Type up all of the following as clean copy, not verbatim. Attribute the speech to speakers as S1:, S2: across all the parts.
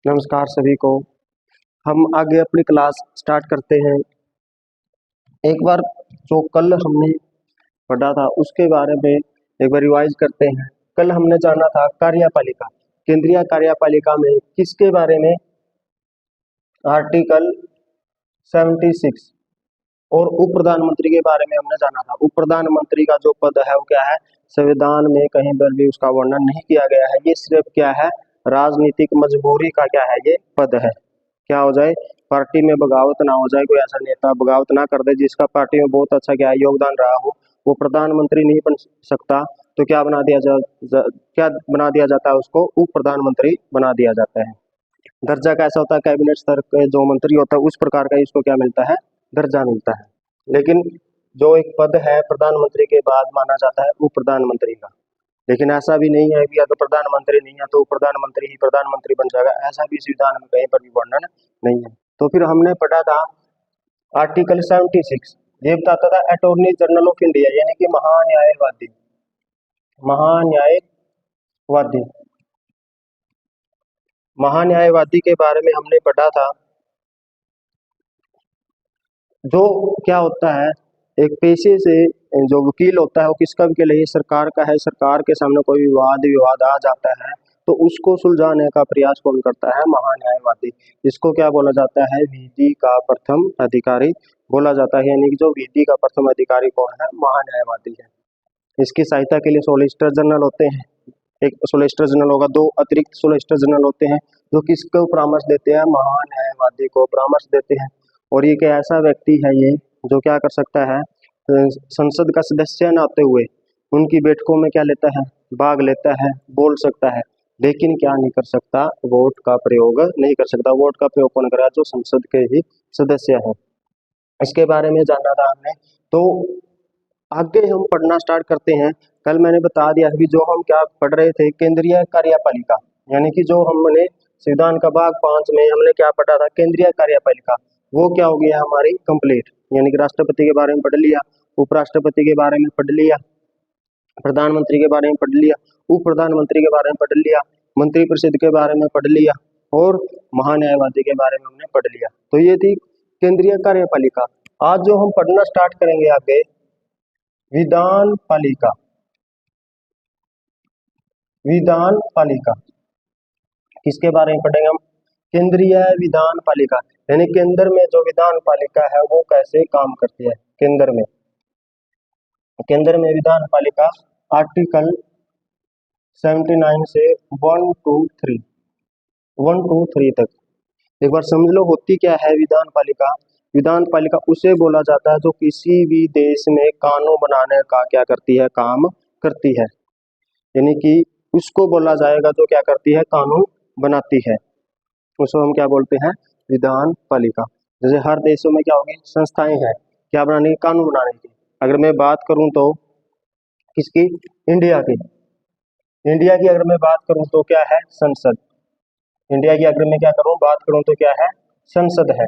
S1: नमस्कार सभी को। हम आगे अपनी क्लास स्टार्ट करते हैं। एक बार जो कल हमने पढ़ा था उसके बारे में एक बार रिवाइज करते हैं। कल हमने जाना था कार्यपालिका, केंद्रीय कार्यपालिका में किसके बारे में, आर्टिकल 76 और उप प्रधानमंत्री के बारे में हमने जाना था। उप प्रधानमंत्री का जो पद है वो क्या है, संविधान में कहीं पर भी उसका वर्णन नहीं किया गया है। ये सिर्फ क्या है, राजनीतिक मजबूरी का क्या है, ये पद है। क्या हो जाए, पार्टी में बगावत ना हो जाए, कोई ऐसा नेता बगावत ना कर दे जिसका पार्टी में बहुत अच्छा क्या है योगदान रहा हो, वो प्रधानमंत्री नहीं बन सकता, तो क्या बना दिया क्या बना दिया जाता है, उसको उप प्रधानमंत्री बना दिया जाता है। दर्जा कैसा होता है, कैबिनेट स्तर के जो मंत्री होता है उस प्रकार का इसको क्या मिलता है, दर्जा मिलता है। लेकिन जो एक पद है प्रधानमंत्री के बाद माना जाता है उप प्रधानमंत्री का। लेकिन ऐसा भी नहीं है कि अगर प्रधानमंत्री नहीं है तो प्रधानमंत्री ही प्रधानमंत्री बन जाएगा, ऐसा भी संविधान में कहीं पर भी वर्णन नहीं है। तो फिर हमने पढ़ा था आर्टिकल 76, ये बताता था अटॉर्नी जनरल ऑफ इंडिया यानी कि महान्यायवादी, महान्यायवादी महान्यायवादी के बारे में हमने पढ़ा था। जो क्या होता है, एक पेशे से जो वकील होता है वो किसका वकील है, सरकार का है। सरकार के सामने कोई विवाद आ जाता है तो उसको सुलझाने का प्रयास कौन करता है, महान्यायवादी। इसको क्या बोला जाता है, विधि का प्रथम अधिकारी बोला जाता है। यानी कि जो विधि का प्रथम अधिकारी कौन है, महान्यायवादी है। इसकी सहायता के लिए सोलिसिटर जनरल होते हैं। एक सोलिसिटर जनरल होगा, दो अतिरिक्त सोलिसिटर जनरल होते हैं जो किसको परामर्श देते हैं, महान्यायवादी को परामर्श देते हैं। और ये क्या ऐसा व्यक्ति है ये जो क्या कर सकता है, संसद का सदस्य न होते हुए उनकी बैठकों में क्या लेता है, भाग लेता है, बोल सकता है, लेकिन क्या नहीं कर सकता, वोट का प्रयोग नहीं कर सकता। वोट का प्रयोग कौन करेगा, जो संसद के ही सदस्य है। इसके बारे में जाना था हमने। तो आगे हम पढ़ना स्टार्ट करते हैं। कल मैंने बता दिया अभी जो हम क्या पढ़ रहे थे, केंद्रीय कार्यपालिका, यानी कि जो हमने संविधान का भाग 5 में हमने क्या पढ़ा था, केंद्रीय कार्यपालिका, वो क्या हो गया हमारी कंप्लीट। यानी कि राष्ट्रपति के बारे में पढ़ लिया, उपराष्ट्रपति के बारे में पढ़ लिया, प्रधानमंत्री के बारे में पढ़ लिया, उप प्रधानमंत्री के बारे में पढ़ लिया, मंत्रिपरिषद के बारे में पढ़ लिया और महान्यायवादी के बारे में हमने पढ़ लिया। तो ये थी केंद्रीय कार्यपालिका। आज जो हम पढ़ना स्टार्ट करेंगे आगे, विधान पालिका। विधान पालिका किसके बारे में पढ़ेंगे हम, केंद्रीय विधान पालिका, यानी केंद्र में जो विधान पालिका है वो कैसे काम करती है। केंद्र में विधान पालिका आर्टिकल 79 से 1 to 3 तक एक बार समझ लो होती क्या है विधान पालिका। विधान पालिका उसे बोला जाता है जो किसी भी देश में कानून बनाने का क्या करती है, काम करती है। यानी कि उसको बोला जाएगा जो क्या करती है, कानून बनाती है, उसको हम क्या बोलते हैं, विधान पालिका। जैसे हर देशों में क्या होगी, संस्थाएं हैं क्या बनाने की, कानून बनाने की। अगर मैं बात करूं तो किसकी, इंडिया की अगर मैं बात करूं तो क्या है, संसद। इंडिया की अगर मैं क्या करूं, बात करूं तो क्या है, संसद है।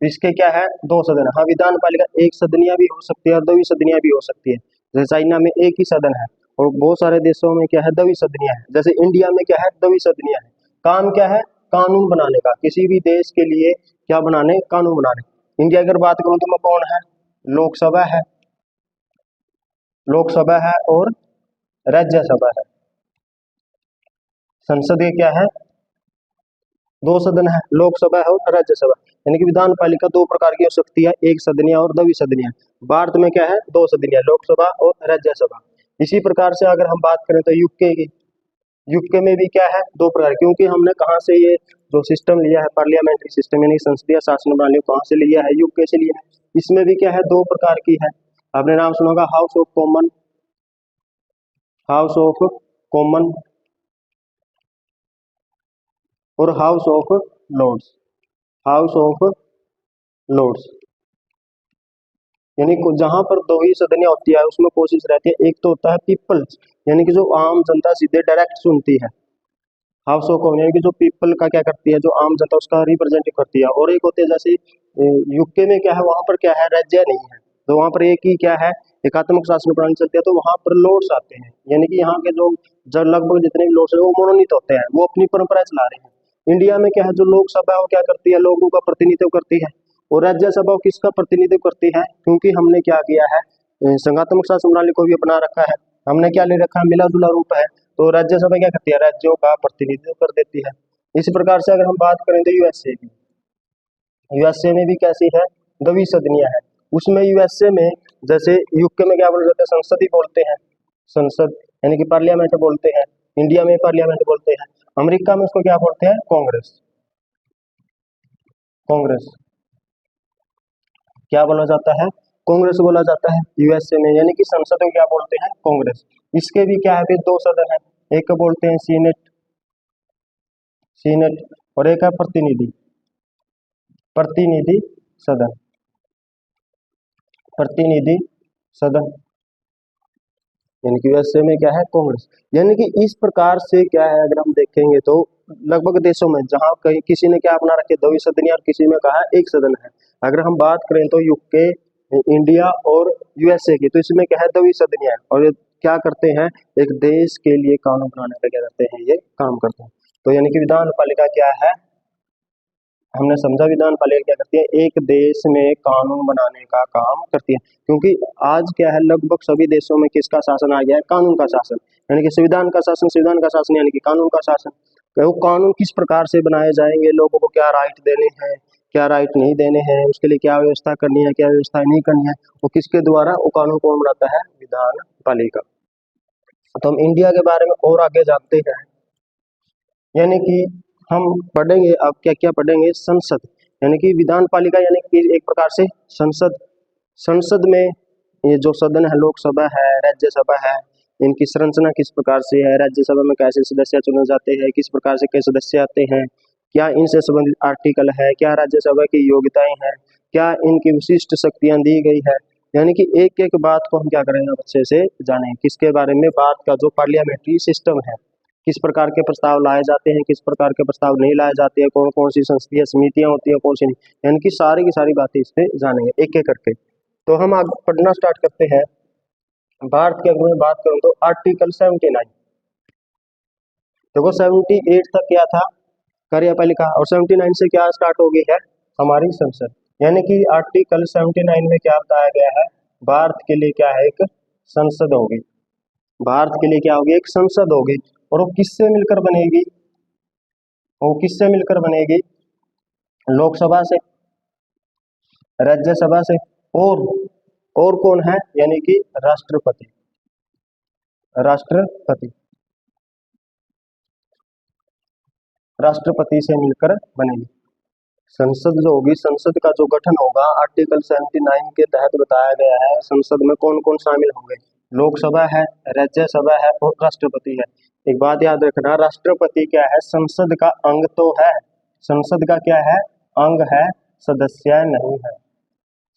S1: इसके क्या है, दो सदन। हाँ, विधान पालिका एक सदनिया भी हो सकती है और द्वि सदनिया भी हो सकती है। जैसे चाइना में एक ही सदन है और बहुत सारे देशों में क्या है, द्वि सदनिया है। जैसे इंडिया में क्या है, द्वि सदनिया है। काम क्या है, कानून बनाने का, किसी भी देश के लिए क्या बनाने, कानून बनाने। इंडिया की अगर बात करूं तो मैं कौन है, लोकसभा है, लोकसभा है और राज्यसभा है। संसद के क्या है, दो सदन है, लोकसभा है और राज्यसभा। यानी कि विधान पालिका दो प्रकार की हो सकती है, एक सदनीय और द्वि सदनीय। भारत में क्या है, दो सदनीय, लोकसभा और राज्यसभा। इसी प्रकार से अगर हम बात करें तो यूके की, यूके में भी क्या है, दो प्रकार। क्योंकि हमने कहाँ से ये जो सिस्टम लिया है, पार्लियामेंट्री सिस्टम यानी संसदीय शासन प्रणाली, कहाँ से लिया है, यूके से लिया है। इसमें भी क्या है, दो प्रकार की है। आपने नाम सुना होगा House of Common, House of Common और House of Lords, House of Lords. यानी जहां पर दो ही सदनियां होती है उसमें कोशिश रहती है, एक तो होता है पीपल्स यानी कि जो आम जनता सीधे डायरेक्ट सुनती है, हाउस ऑफ कॉमन यानी कि जो पीपल का क्या करती है, जो आम जनता उसका रिप्रेजेंटेटिव करती है। और एक होते हैं जैसे यूके में क्या है, वहां पर क्या है, राज्य नहीं है, तो वहां पर एक ही क्या है, एकात्मक शासन प्रणाली चलती है। तो वहां पर लॉर्ड्स आते हैं, यानी कि यहाँ के जो लगभग जितने भी लॉर्ड्स हैं वो मनोनीत होते हैं, वो अपनी परंपरा चला रहे हैं। इंडिया में क्या है, जो लोकसभा है वो क्या करती है, लोगों का प्रतिनिधित्व करती है, और राज्यसभा वो किसका प्रतिनिधित्व करती है, क्योंकि हमने क्या किया है, संघात्मक शासन प्रणाली को भी अपना रखा है, हमने क्या ले रखा है, मिला जुला रूप है। तो राज्यसभा क्या करती है, राज्यों का प्रतिनिधित्व कर देती है। इस प्रकार से अगर हम बात करें तो यूएसए की, यूएसए में भी कैसी है, द्विसदनीय है। उसमें यूएसए में जैसे यूके में क्या बोलते जाते हैं, संसद ही बोलते हैं, संसद यानी कि पार्लियामेंट बोलते हैं, इंडिया में पार्लियामेंट बोलते हैं, अमेरिका में उसको क्या बोलते हैं, कांग्रेस, कांग्रेस क्या बोला जाता है, कांग्रेस बोला जाता है यूएसए में, यानी कि संसद को क्या बोलते हैं, कांग्रेस। इसके भी क्या है, फिर दो सदन है, एक को बोलते हैं सीनेट, सीनेट, और एक है प्रतिनिधि, प्रतिनिधि सदन, प्रतिनिधि सदन, यानी कि यूएसए में क्या है, कांग्रेस। यानी कि इस प्रकार से क्या है, अगर हम देखेंगे तो लगभग देशों में जहां कहीं किसी ने क्या अपना रखे, द्विसदनीय, और किसी में कहा एक सदन है। अगर हम बात करें तो यूके, इंडिया और यूएसए की, तो इसमें क्या है, द्विसदनीय है, और ये क्या करते हैं, एक देश के लिए कानून बनाने का क्या करते हैं, ये काम करते हैं। तो यानी कि विधान पालिका क्या है, हमने समझा विधान पालिका क्या करती है, एक देश में कानून बनाने का काम करती है। क्योंकि आज क्या है, लगभग सभी देशों में किसका शासन आ गया है, कानून का शासन, यानी कि संविधान का शासन, संविधान का शासन यानी कि कानून का शासन। तो वो कानून किस प्रकार से बनाए जाएंगे, लोगों को क्या राइट देने हैं, क्या राइट नहीं देने हैं, उसके लिए क्या व्यवस्था करनी है, क्या व्यवस्था नहीं करनी है, वो किसके द्वारा, वो कानून कौन बनाता है, विधान पालिका। तो हम इंडिया के बारे में और आगे जानते हैं, यानी कि हम पढ़ेंगे अब क्या क्या पढ़ेंगे, संसद, यानी कि विधान पालिका यानी कि एक प्रकार से संसद। संसद में ये जो सदन है, लोकसभा है, राज्यसभा है, इनकी संरचना किस प्रकार से है, राज्यसभा में कैसे सदस्य चुने जाते हैं, किस प्रकार से कई सदस्य आते हैं, क्या इनसे संबंधित आर्टिकल है, क्या राज्यसभा की योग्यताएं हैं, क्या इनकी विशिष्ट शक्तियां दी गई है, यानी कि एक एक बात को हम क्या करेंगे, अच्छे से जानेंगे, किसके बारे में, बात का जो पार्लियामेंट्री सिस्टम है, किस प्रकार के प्रस्ताव लाए जाते हैं, किस प्रकार के प्रस्ताव नहीं लाए जाते हैं, कौन कौन सी संसदीय समितियां होती हैं, कौन सी नहीं, यानी कि सारी की सारी बातें इस पे जानेंगे एक एक करके। तो हम आगे पढ़ना स्टार्ट करते हैं। भारत के अगर मैं बात करूं तो आर्टिकल 79, देखो 78 तक क्या था, कार्यपालिका, और 79 से क्या स्टार्ट हो गई है, हमारी संसद। यानी कि आर्टिकल 79 में क्या बताया गया है, भारत के लिए क्या है, एक संसद होगी, भारत के लिए क्या होगी, एक संसद होगी, और वो किससे मिलकर बनेगी, वो किससे मिलकर बनेगी, लोकसभा से, राज्यसभा से, और कौन है, यानी कि राष्ट्रपति, राष्ट्रपति, राष्ट्रपति से मिलकर बनेगी संसद जो होगी। संसद का जो गठन होगा आर्टिकल 79 के तहत बताया गया है, संसद में कौन कौन शामिल होंगे, लोकसभा है, राज्यसभा है, और राष्ट्रपति है। एक बात याद रखना, राष्ट्रपति क्या है, संसद का अंग तो है, संसद का क्या है, अंग है, सदस्य नहीं है,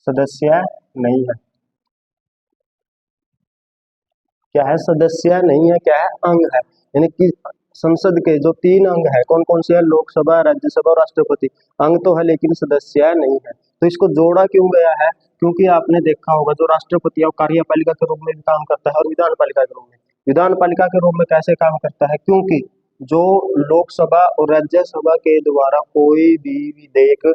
S1: सदस्य नहीं है, क्या है, सदस्य नहीं है, क्या है, अंग है। यानी कि संसद के जो तीन अंग है, कौन कौन से है, लोकसभा, राज्यसभा और राष्ट्रपति, अंग तो है लेकिन सदस्य नहीं है। तो इसको जोड़ा क्यों गया है, क्योंकि आपने देखा होगा जो राष्ट्रपति है वो कार्यपालिका के रूप में भी काम करता है और विधान पालिका के रूप में, विधान पालिका के रूप में कैसे काम करता है, क्योंकि जो लोकसभा और राज्यसभा के द्वारा कोई भी विधेयक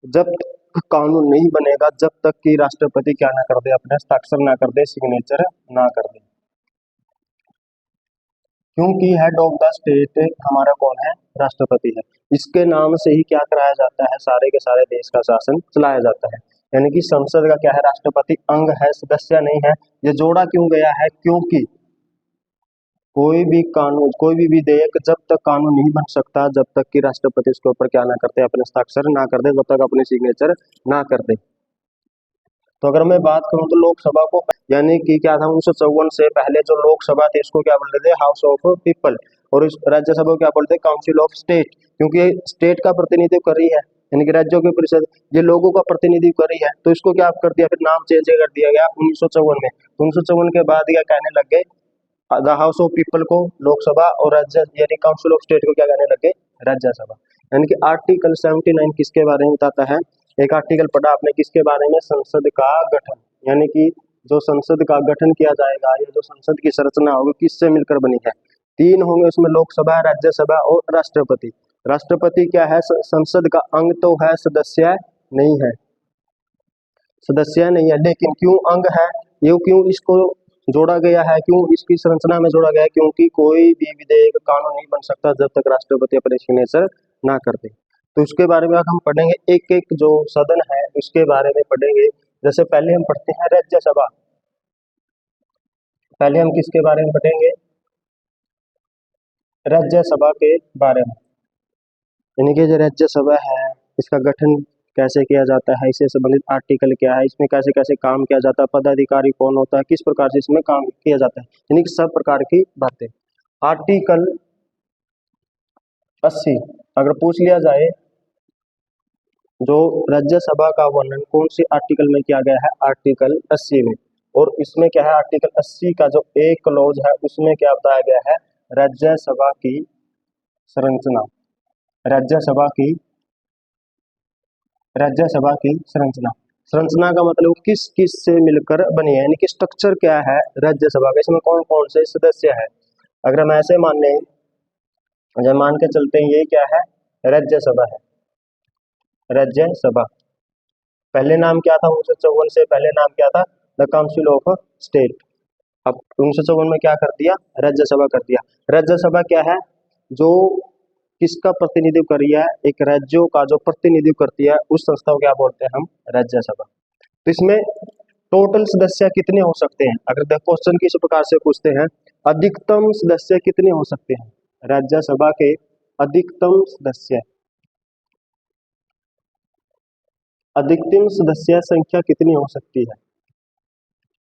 S1: जब तक कानून नहीं बनेगा, जब तक कि राष्ट्रपति क्या ना कर दे, अपने हस्ताक्षर ना कर दे, सिग्नेचर ना कर दे, क्योंकि हेड ऑफ द स्टेट हमारा कौन है, राष्ट्रपति है। इसके नाम से ही क्या कराया जाता है, सारे के सारे देश का शासन चलाया जाता है। यानी कि संसद का क्या है, राष्ट्रपति अंग है, सदस्य नहीं है। ये जोड़ा क्यों गया है, क्योंकि कोई भी कानून, कोई भी विधेयक जब तक कानून नहीं बन सकता, जब तक कि राष्ट्रपति इसके ऊपर क्या ना करते, अपने हस्ताक्षर ना कर दे, जब तक अपने सिग्नेचर ना कर दे। तो अगर मैं बात करूं तो लोकसभा को, यानी कि क्या था, 1954 से पहले जो लोकसभा थी इसको क्या बोलते थे, हाउस ऑफ पीपल, और इस राज्यसभा को क्या बोलते हैं, काउंसिल ऑफ स्टेट, क्योंकि ये स्टेट का प्रतिनिधित्व कर रही है, यानी कि राज्यों की परिषद, ये लोगों का प्रतिनिधित्व कर रही है। तो इसको क्या कर दिया, फिर नाम चेंज कर दिया गया 1954 में। 1954 के बाद क्या कहने लग गए, द हाउस ऑफ पीपल को लोकसभा, और राज्य यानी काउंसिल ऑफ स्टेट को क्या कहने लगे, राज्यसभा। यानी कि आर्टिकल 79 किसके बारे में बताता है, एक आर्टिकल पढ़ा आपने किसके बारे में, संसद का गठन, यानी कि जो संसद का गठन किया जाएगा, या जो संसद की संरचना होगी किससे मिलकर बनी है, तीन होंगे, उसमें लोकसभा, राज्यसभा और राष्ट्रपति। राष्ट्रपति क्या है? संसद का अंग तो है, सदस्य नहीं है, सदस्य नहीं है। लेकिन क्यों अंग है? ये क्यों इसको जोड़ा गया है, क्यों इसकी संरचना में जोड़ा गया है? क्योंकि कोई भी विधेयक कानून नहीं बन सकता जब तक राष्ट्रपति अपने सिग्नेचर ना कर दे। तो उसके बारे में हम पढ़ेंगे, एक एक जो सदन है उसके बारे में पढ़ेंगे। जैसे पहले हम पढ़ते हैं राज्यसभा। पहले हम किसके बारे में पढ़ेंगे? राज्यसभा के बारे में। यानी कि जो राज्यसभा है इसका गठन कैसे किया जाता है, इससे संबंधित आर्टिकल क्या है, इसमें कैसे कैसे काम किया जाता है, पदाधिकारी कौन होता है, किस प्रकार से इसमें काम किया जाता है, यानी कि सब प्रकार की बातें। आर्टिकल 80 अगर पूछ लिया जाए, जो राज्यसभा का वर्णन कौन सी आर्टिकल में किया गया है? आर्टिकल 80 में। और इसमें क्या है? आर्टिकल 80 का जो एक क्लॉज है उसमें क्या बताया गया है? राज्यसभा की संरचना, राज्यसभा की संरचना। संरचना का मतलब किस किस से मिलकर बनी है, यानी कि स्ट्रक्चर क्या है राज्यसभा का, इसमें कौन कौन से सदस्य है। अगर हम ऐसे मान के चलते हैं, ये क्या है? राज्यसभा है, राज्यसभा। पहले नाम क्या था? 1954 से पहले नाम क्या था? The council of state. अब 1954 में क्या कर दिया? राज्यसभा कर दिया। राज्यसभा क्या है? जो किसका प्रतिनिधित्व कर रही है? एक राज्यों का जो प्रतिनिधित्व करती है, उस संस्था को क्या बोलते हैं हम? राज्यसभा। तो इसमें टोटल सदस्य कितने हो सकते हैं? अगर क्वेश्चन किस प्रकार से पूछते हैं, अधिकतम सदस्य कितने हो सकते हैं राज्यसभा के? अधिकतम सदस्य, अधिकतम सदस्य संख्या कितनी हो सकती है?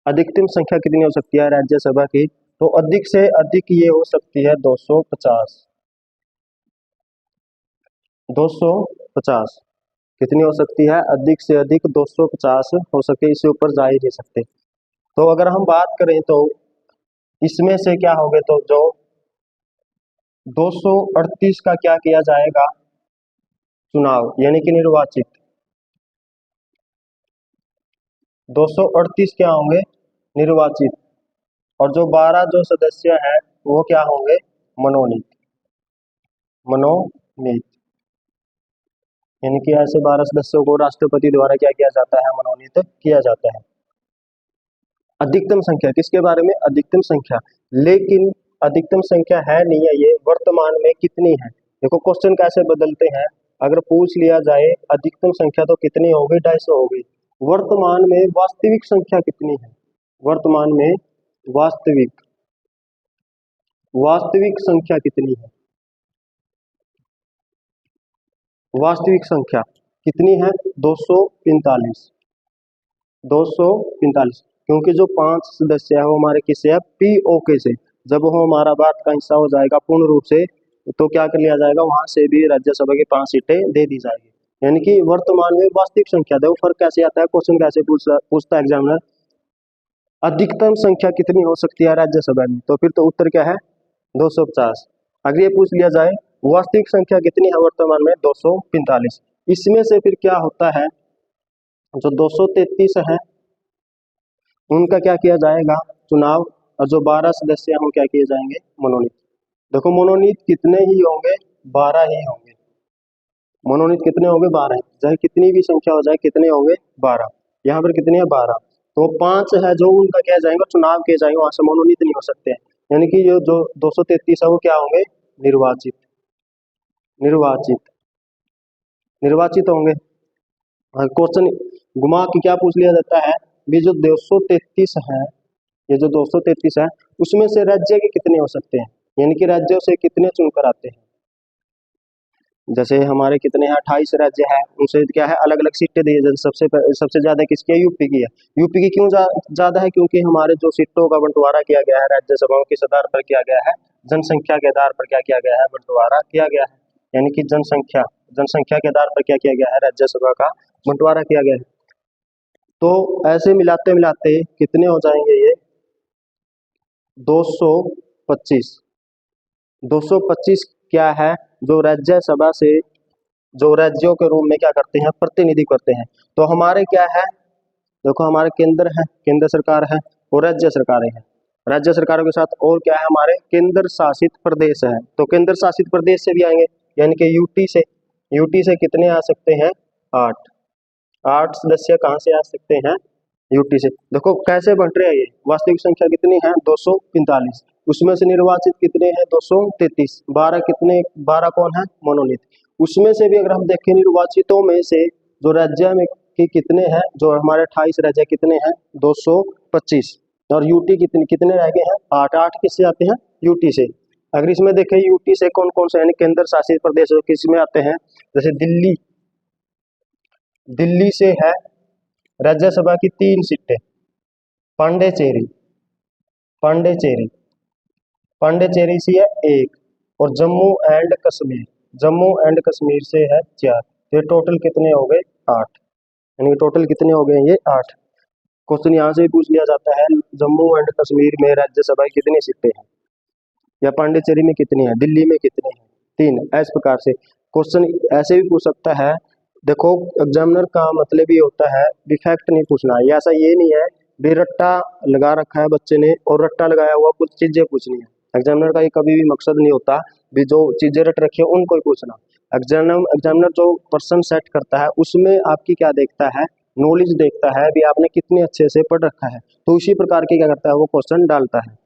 S1: अधिकतम संख्या कितनी हो सकती है राज्यसभा की? तो अधिक से अधिक ये हो सकती है 250। 250 कितनी हो सकती है? अधिक से अधिक 250 हो सके, इससे ऊपर जा ही नहीं सकते। तो अगर हम बात करें तो इसमें से क्या होगे, तो जो 238 का क्या किया जाएगा? चुनाव, यानी कि निर्वाचित। 238 क्या होंगे? निर्वाचित। और जो 12 जो सदस्य हैं वो क्या होंगे? मनोनीत। मनोनीत, यानी कि ऐसे 12 सदस्यों को राष्ट्रपति द्वारा क्या किया जाता है? मनोनीत किया जाता है। अधिकतम संख्या किसके बारे में? अधिकतम संख्या। लेकिन अधिकतम संख्या है नहीं है, ये वर्तमान में कितनी है? देखो क्वेश्चन कैसे बदलते हैं। अगर पूछ लिया जाए अधिकतम संख्या तो कितनी होगी? 250 होगी। वर्तमान में वास्तविक संख्या कितनी है? वर्तमान में वास्तविक वास्तविक संख्या कितनी है? वास्तविक संख्या कितनी है? 245। 245, क्योंकि जो 5 सदस्य है वो हमारे किससे है? पीओके से। जब वो हमारा भारत का हिस्सा हो जाएगा पूर्ण रूप से, तो क्या कर लिया जाएगा? वहां से भी राज्यसभा की 5 सीटें दे दी जाएगी। यानी कि वर्तमान में वास्तविक संख्या। देखो फर्क कैसे आता है, क्वेश्चन कैसे पूछता है एग्जामिनर। अधिकतम संख्या कितनी हो सकती है राज्यसभा में? तो फिर तो उत्तर क्या है? 250। अगर ये पूछ लिया जाए वास्तविक संख्या कितनी है वर्तमान में? 245। इसमें से फिर क्या होता है, जो 233 है उनका क्या किया जाएगा? चुनाव। और जो 12 सदस्य हैं वो क्या किए जाएंगे? मनोनीत। देखो मनोनीत कितने ही होंगे? 12 ही होंगे। मनोनीत कितने होंगे? 12। चाहे कितनी भी संख्या हो जाए, कितने होंगे? 12। यहाँ पर कितने हैं? 12। तो 5 है जो उनका क्या जाएंगे? चुनाव किए जाएंगे, वहां से मनोनीत नहीं हो सकते हैं। यानी कि जो 233 है वो क्या होंगे? निर्वाचित। निर्वाचित निर्वाचित होंगे। क्वेश्चन घुमा के क्या पूछ लिया जाता है, भी जो 233 है, ये जो 233 है उसमें से राज्य के कितने हो सकते हैं? यानी कि राज्यों से कितने चुनकर आते हैं? जैसे हमारे कितने हैं? 28 राज्य है, उनसे क्या है? अलग अलग सीटें दी है। जैसे सबसे ज्यादा किसकी है? यूपी की है। यूपी की क्यों ज्यादा है? क्योंकि हमारे जो सीटों का बंटवारा किया गया है राज्यसभाओं किस आधार पर किया गया है? जनसंख्या के आधार पर क्या किया गया है? बंटवारा किया गया है। यानी कि जनसंख्या के आधार पर क्या किया गया है? राज्यसभा का बंटवारा किया गया है। तो ऐसे मिलाते मिलाते कितने हो जाएंगे ये? 225। 225 क्या है? जो राज्यसभा से जो राज्यों के रूप में क्या करते हैं? प्रतिनिधित्व करते हैं। तो हमारे क्या है? देखो हमारे केंद्र है, केंद्र सरकार है और राज्य सरकारें हैं। राज्य सरकारों के साथ और क्या है हमारे केंद्र शासित प्रदेश है। तो केंद्र शासित प्रदेश से भी आएंगे, यानी कि यूटी से कितने आ सकते हैं? 8। 8 सदस्य कहाँ से आ सकते हैं? यूटी से। देखो कैसे बन रहे हैं ये, वास्तविक संख्या कितनी है? 245। उसमें से निर्वाचित कितने हैं? 233। 12 कितने? 12 कौन है? मनोनीत। उसमें से भी अगर हम देखें निर्वाचितों में से जो राज्य में कि कितने हैं, जो हमारे 28 राज्य कितने हैं? 225। और यूटी कितने कितने रह गए हैं? 8। 8 किससे आते हैं? यूटी से। अगर इसमें देखें यूटी से कौन कौन से यानी केंद्र शासित प्रदेश किस में आते हैं? जैसे दिल्ली, दिल्ली से है राज्यसभा की 3 सीटें। पांडेचेरी, पांडेचेरी, पांडेचेरी से है 1। और जम्मू एंड कश्मीर से है 4। ये टोटल कितने हो गए? 8। यानी टोटल कितने हो गए? ये 8। क्वेश्चन यहाँ से भी पूछ लिया जाता है, जम्मू एंड कश्मीर में राज्यसभा की कितनी सीटें हैं, या पांडेचेरी में कितनी है, दिल्ली में कितनी है? 3। इस प्रकार से क्वेश्चन ऐसे भी पूछ सकता है। देखो एग्जामिनर का मतलब ये होता है डिफेक्ट नहीं पूछना, ये ऐसा ये नहीं है भी रट्टा लगा रखा है बच्चे ने और रट्टा लगाया हुआ कुछ चीजें पूछनी है। एग्जामिनर का ये कभी भी मकसद नहीं होता भी जो चीजें रट रखी है उनको ही पूछना। एग्जामिनर जो पर्सन सेट करता है उसमें आपकी क्या देखता है? नॉलेज देखता है भी आपने कितने अच्छे से पढ़ रखा है, तो उसी प्रकार के क्या करता है वो क्वेश्चन डालता है।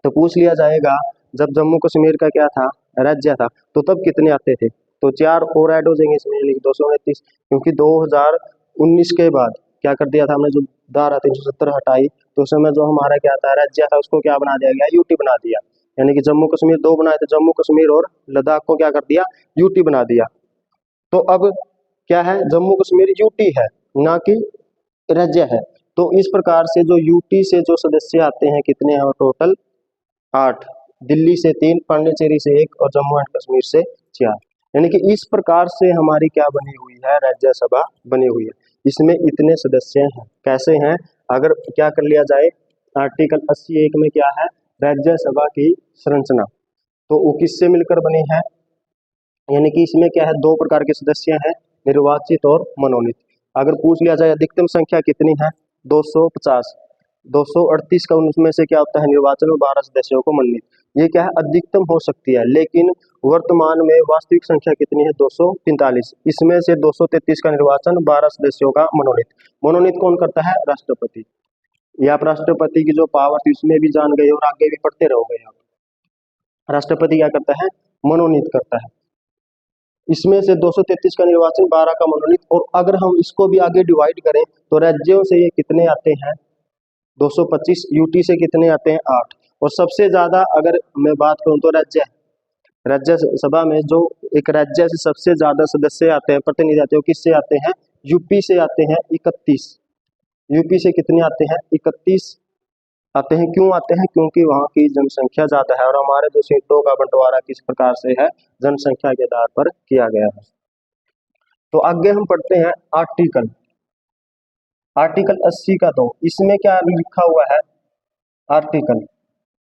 S1: तो पूछ लिया जाएगा जब जम्मू कश्मीर का क्या था? राज्य था, तो तब कितने आते थे? तो 4 और ऐड हो जाएंगे इसमें, यानी 229। क्योंकि 2019 के बाद क्या कर दिया था हमने, जो धारा 370 हटाई, तो उस समय जो हमारा क्या था राज्य था उसको क्या बना दिया गया? यूटी बना दिया। यानी कि जम्मू कश्मीर 2 बनाए थे, जम्मू कश्मीर और लद्दाख को क्या कर दिया? यूटी बना दिया। तो अब क्या है? जम्मू कश्मीर यूटी है ना कि राज्य है। तो इस प्रकार से जो यूटी से जो सदस्य आते हैं कितने हैं टोटल? 8। दिल्ली से 3, पांडिचेरी से 1 और जम्मू एंड कश्मीर से 4। यानी कि इस प्रकार से हमारी क्या बनी हुई है? राज्यसभा बनी हुई है। इसमें इतने सदस्य हैं। कैसे हैं? अगर क्या कर लिया जाए, आर्टिकल 80(1) में क्या है? राज्यसभा की संरचना, तो वो किससे मिलकर बनी है? यानी कि इसमें क्या है? 2 प्रकार के सदस्य हैं, निर्वाचित और मनोनीत। अगर पूछ लिया जाए अधिकतम संख्या कितनी है? 250। 238 का उनमें से क्या होता है? निर्वाचन और 12 सदस्यों को मनोनीत। ये क्या है? अधिकतम हो सकती है, लेकिन वर्तमान में वास्तविक संख्या कितनी है? 243। इसमें से 233 का निर्वाचन, 12 सदस्यों का मनोनीत। मनोनीत कौन करता है? राष्ट्रपति। ये आप राष्ट्रपति की जो पावर थी उसमें भी जान गए और आगे भी पढ़ते रहोगे आप। राष्ट्रपति क्या करता है? मनोनीत करता है। इसमें से 233 का निर्वाचन, 12 का मनोनीत। और अगर हम इसको भी आगे डिवाइड करें तो राज्यों से ये कितने आते हैं? 225। यूटी से कितने आते हैं? 8। और सबसे ज्यादा अगर मैं बात करूं तो राज्यसभा में जो एक राज्य से सबसे ज्यादा सदस्य आते हैं, प्रतिनिधि आते हैं, वो किससे आते हैं? यूपी से आते हैं 31। यूपी से कितने आते हैं? 31 आते हैं। क्यों आते हैं? क्योंकि वहाँ की जनसंख्या ज्यादा है और हमारे जो सीटों का बंटवारा किस प्रकार से है? जनसंख्या के आधार पर किया गया है। तो आगे हम पढ़ते हैं आर्टिकल 80 का। तो इसमें क्या लिखा हुआ है? आर्टिकल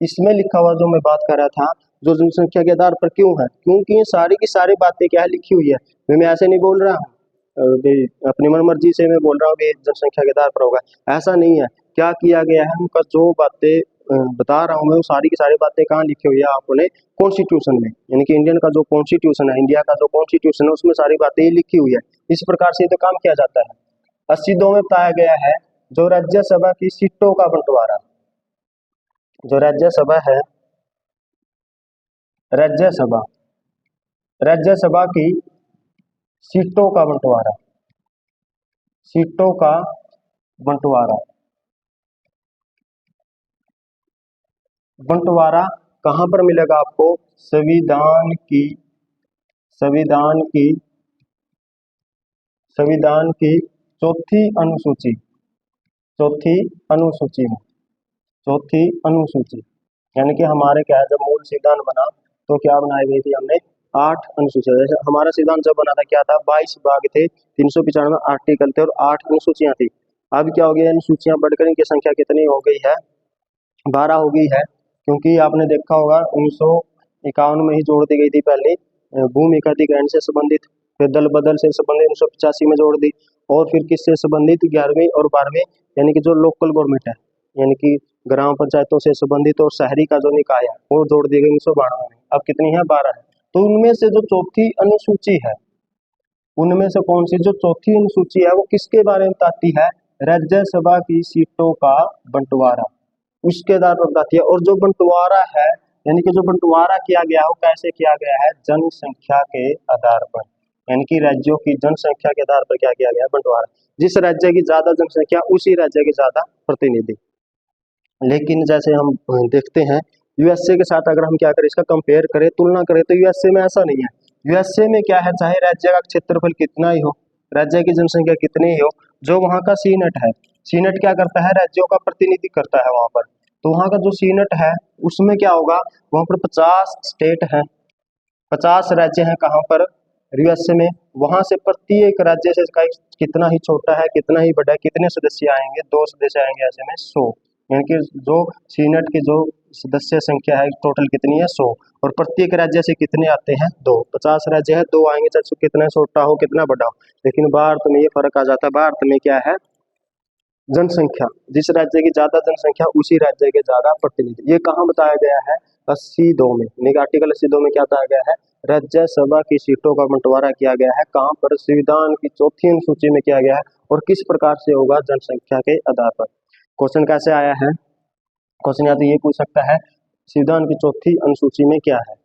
S1: इसमें लिखा हुआ जो मैं बात कर रहा था, जो जनसंख्या के आधार पर क्यों है? क्योंकि ये सारी की सारी बातें क्या है? लिखी हुई है। मैं ऐसे नहीं बोल रहा हूँ अपनी मन मर्जी से मैं बोल रहा हूँ कि जनसंख्या के आधार पर होगा, ऐसा नहीं है। क्या किया गया है? उनका जो बातें बता रहा हूँ मैं, वो सारी की सारी बातें कहाँ लिखी हुई है? आपने कॉन्स्टिट्यूशन में, यानी कि इंडियन का जो कॉन्स्टिट्यूशन है, इंडिया का जो कॉन्स्टिट्यूशन है, उसमें सारी बातें लिखी हुई है। इस प्रकार से तो काम किया जाता है। 80 में बताया गया है जो राज्यसभा की सीटों का बंटवारा, जो राज्यसभा है, राज्यसभा राज्यसभा की सीटों का बंटवारा, सीटों का बंटवारा, बंटवारा कहां पर मिलेगा आपको? संविधान की संविधान की चौथी अनुसूची, चौथी अनुसूची में, चौथी अनुसूची। यानी कि हमारे क्या है, जब मूल संविधान बना तो क्या बनाई गई थी? हमने 8 अनुसूचियां। जैसे हमारा संविधान जब बना था क्या था? 22 भाग थे, 395 आर्टिकल थे और 8 अनुसूचियां थी। अब क्या हो गया? अनुसूचियां बढ़कर इनकी संख्या कितनी हो गई है? 12 हो गई है। क्योंकि आपने देखा होगा 1951 में ही जोड़ दी गई थी पहले भूमि अधिग्रहण से संबंधित, फिर दल बदल से संबंधित 1985 में जोड़ दी, और फिर किससे संबंधित? 11वीं और 12वीं, यानी कि जो लोकल गवर्नमेंट है, यानी कि ग्राम पंचायतों से संबंधित और शहरी का जो निकाय है वो जोड़ दी गई 1992 में। अब कितनी है? 12 है। तो उनमें से जो चौथी अनुसूची है, उनमें से कौन सी जो चौथी अनुसूची है वो किसके बारे में बताती है? राज्यसभा की सीटों का बंटवारा, उसके आधार पर बताती है। और जो बंटवारा है, यानी कि जो बंटवारा किया गया है वो कैसे किया गया है? जनसंख्या के आधार पर, यानी कि राज्यों की जनसंख्या के आधार पर क्या किया गया है? बंटवारा। जिस राज्य की ज्यादा जनसंख्या उसी राज्य के ज्यादा प्रतिनिधि। लेकिन जैसे हम देखते हैं यूएसए के साथ अगर हम क्या करें, इसका कंपेयर करें, तुलना करें, तो यूएसए में ऐसा नहीं है। यूएसए में क्या है, चाहे राज्य का क्षेत्रफल कितना ही हो, राज्य की जनसंख्या कितनी ही हो, जो वहाँ का सीनेट है, सीनेट क्या करता है? राज्यों का प्रतिनिधि करता है वहां पर। तो वहां का जो सीनेट है उसमें क्या होगा? वहां पर 50 स्टेट हैं, 50 राज्य हैं। कहाँ पर? यूएसए में। वहां से प्रत्येक राज्य से इसका कितना ही छोटा है, कितना ही बड़ा है, कितने सदस्य आएंगे? 2 सदस्य आएंगे, ऐसे में 100। यानी कि जो सीनेट की जो सदस्य संख्या है टोटल कितनी है? 100। और प्रत्येक राज्य से कितने आते हैं? 2। 50 राज्य है, 2 आएंगे, चाहे कितना छोटा हो कितना बड़ा हो। लेकिन भारत में ये फर्क आ जाता है। भारत में क्या है? जनसंख्या, जिस राज्य की ज्यादा जनसंख्या उसी राज्य के ज्यादा प्रतिनिधि। ये कहाँ बताया गया है? 80(2) में, यानी कि आर्टिकल 80(2) में क्या बताया गया है? राज्यसभा की सीटों का बंटवारा किया गया है। कहाँ पर? संविधान की चौथी अनुसूची में किया गया है। और किस प्रकार से होगा? जनसंख्या के आधार पर। क्वेश्चन कैसे आया है? क्वेश्चन या तो ये पूछ सकता है संविधान की चौथी अनुसूची में क्या है,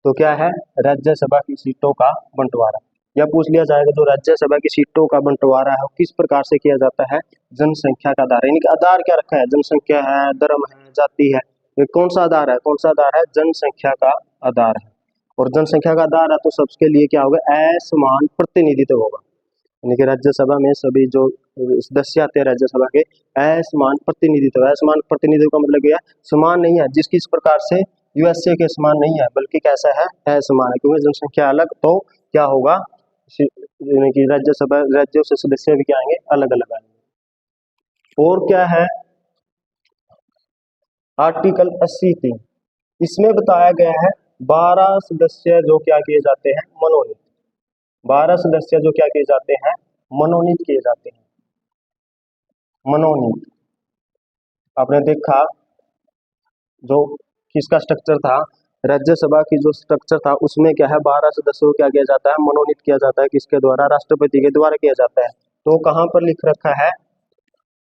S1: तो क्या है? राज्यसभा की सीटों का बंटवारा। या पूछ लिया जाएगा जो राज्यसभा की सीटों का बंटवारा है वो किस प्रकार से किया जाता है? जनसंख्या का आधार, यानी कि आधार क्या रखा है? जनसंख्या है, धर्म है, जाति है। ये कौन सा आधार है? कौन सा आधार है? जनसंख्या का आधार है। और जनसंख्या का आधार है तो सबके लिए क्या होगा? असमान प्रतिनिधित्व होगा। यानी कि राज्यसभा में सभी जो सदस्य आते हैं राज्यसभा के, असमान प्रतिनिधित्व। असमान प्रतिनिधित्व का मतलब क्या है? समान नहीं है, जिस किस प्रकार से यूएसए के समान नहीं है, बल्कि कैसा है? असमान है, क्योंकि जनसंख्या अलग तो क्या होगा? यानी कि राज्यसभा राज्यों से सदस्य भी क्या आएंगे? अलग अलग आएंगे। और क्या है? आर्टिकल 80(3), इसमें बताया गया है 12 सदस्य जो क्या किए जाते हैं? मनोनीत। 12 सदस्य जो क्या किए जाते हैं? मनोनीत किए जाते हैं। मनोनीत, आपने देखा जो किसका स्ट्रक्चर था? राज्यसभा की जो स्ट्रक्चर था उसमें क्या है? 12 सदस्यों को क्या किया जाता है? मनोनीत किया जाता है। किसके द्वारा? राष्ट्रपति के द्वारा किया जाता है। तो कहां पर लिख रखा है?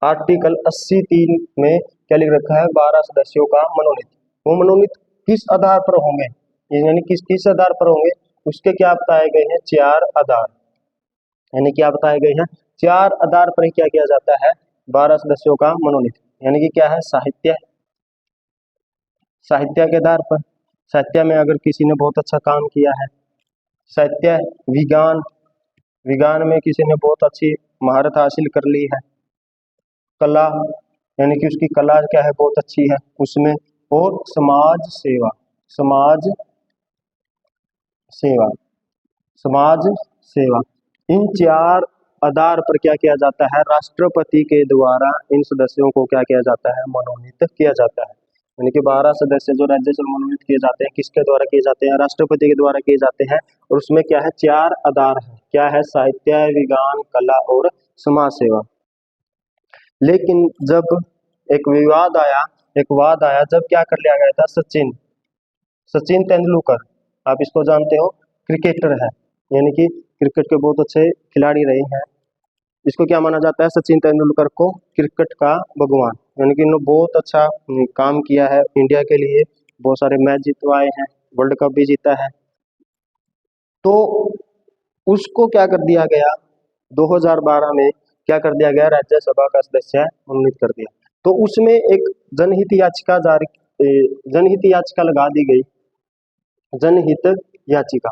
S1: आर्टिकल 80(3) में क्या लिख रखा है? 12 सदस्यों का मनोनीत। वो मनोनीत किस आधार पर होंगे, यानी किस किस आधार पर होंगे? उसके क्या बताए गए हैं? 4 आधार। यानी क्या बताए गए हैं? 4 आधार पर ही क्या किया जाता है? 12 सदस्यों का मनोनीत। यानी कि क्या है? साहित्य, साहित्य के आधार पर, साहित्य में अगर किसी ने बहुत अच्छा काम किया है, साहित्य। विज्ञान, विज्ञान में किसी ने बहुत अच्छी महारत हासिल कर ली है। कला, यानी कि उसकी कला क्या है? बहुत अच्छी है उसमें। और समाज सेवा, समाज सेवा, समाज सेवा। इन 4 आधार पर क्या किया जाता है? राष्ट्रपति के द्वारा इन सदस्यों को क्या किया जाता है? मनोनीत किया जाता है। यानी कि 12 सदस्य जो राज्यसभा मनोनीत किए जाते हैं, किसके द्वारा किए जाते हैं? राष्ट्रपति के द्वारा किए जाते हैं। और उसमें क्या है? 4 आधार है। क्या है? साहित्य, विज्ञान, कला और समाज सेवा। लेकिन जब एक विवाद आया, एक वाद आया, जब क्या कर लिया गया था? सचिन, सचिन तेंदुलकर, आप इसको जानते हो, क्रिकेटर है, यानी कि क्रिकेट के बहुत अच्छे खिलाड़ी रहे हैं। इसको क्या माना जाता है? सचिन तेंदुलकर को क्रिकेट का भगवान, यानी कि इन्होंने बहुत अच्छा काम किया है इंडिया के लिए, बहुत सारे मैच जितवाए हैं, वर्ल्ड कप भी जीता है। तो उसको क्या कर दिया गया? 2012 में क्या कर दिया गया? राज्यसभा का सदस्य मनोनीत कर दिया। तो उसमें एक जनहित याचिका जनहित याचिका लगा दी गई। जनहित याचिका,